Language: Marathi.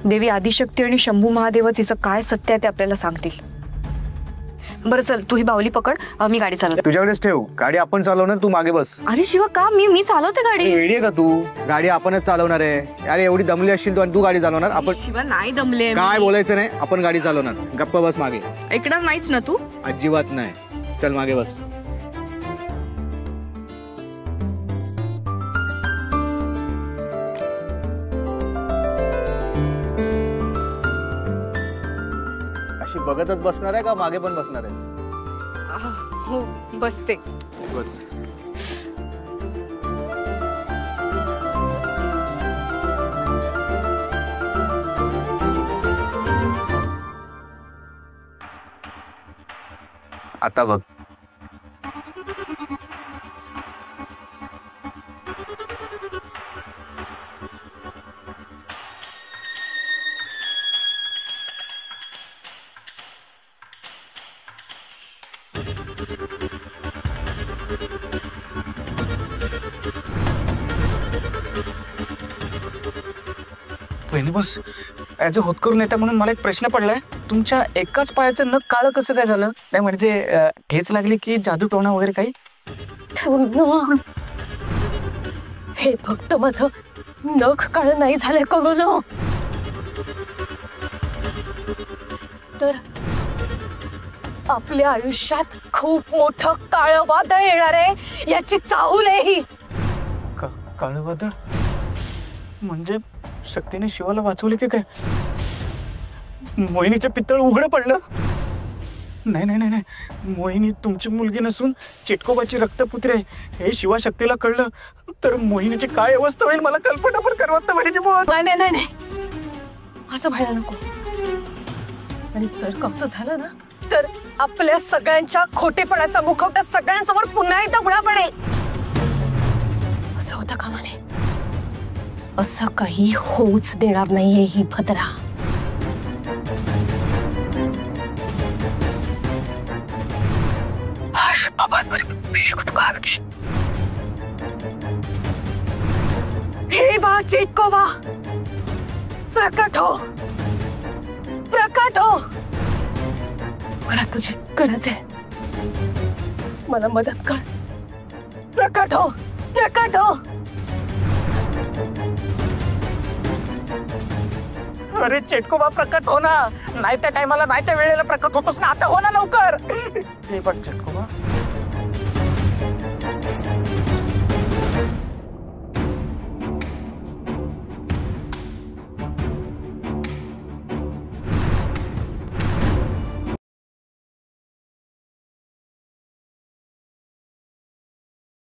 देवी आदिशक्ती आणि शंभू महादेवच हिचं काय सत्य आहे ते आपल्याला सांगतील। बरं चल, तू ही बावली पकड, मी गाडी चालवते। तुझ्याकडेच ठेव, गाडी आपण चालवणार, तू मागे बस। अरे शिवा, का? मी चालवते गाडी। रेडी आहे का तू? गाडी आपणच चालवणार आहे। अरे एवढी दमली असशील तू आणि तू गाडी चालवणार? आपण शिवा नाही दमले, काय बोलायचं नाही, आपण गाडी चालवणार। गप्प बस मागे। ऐकणार नाहीच ना तू? अजिबात नाही, चल मागे बस। अशी बघतच बसणार आहे का मागे पण बसणार आहेस? हो बसते। बस। आता बघ, वहिनी बस, ॲज अ होतकरू नेता म्हणून मला एक प्रश्न पडलाय, तुमच्या एकाच पायाचं नख काळं कसं काय झालं? नाही म्हणजे ठेच लागली की जादू टोणा वगैरे काही? हे फक्त माझं नख काळं नाही झालं करू तर आपल्या आयुष्यात खूप मोठं काळं वादळ येणार आहे, याची चाहूल आहे ही। काळं वादळ म्हणजे शक्तीने शिवाला वाचवले की काय? मोहिनीचं पित्तळ उघडं पडलं? नाही नाही नाही, मोहिनी तुमची मुलगी नसून चिटकोबाची रक्तपुत्री आहे हे शिवा शक्तीला कळलं तर मोहिनीची काय अवस्था होईल मला कल्पना पण करवत नाही। नाही नाही, असं व्हायला नको। आणि जर कसं झालं ना तर आपल्या सगळ्यांच्या खोटेपणाचा मुखवटा सगळ्यांसमोर पुन्हा एकदा उघडा पडेल। असं होतं कामा नये, असं काही होऊच देणार नाहीये ही भद्रा। हे बा चिटकोबा, प्रकट हो, प्रकट हो। मला तुझी गरज आहे, मला मदत कर। प्रकट हो, प्रकट हो। अरे चिटकोबा प्रकट हो ना, नाही त्या टायमाला नाही त्या वेळेला प्रकट होतोस ना, आता हो ना लवकर। ते बघ चिटकोबा,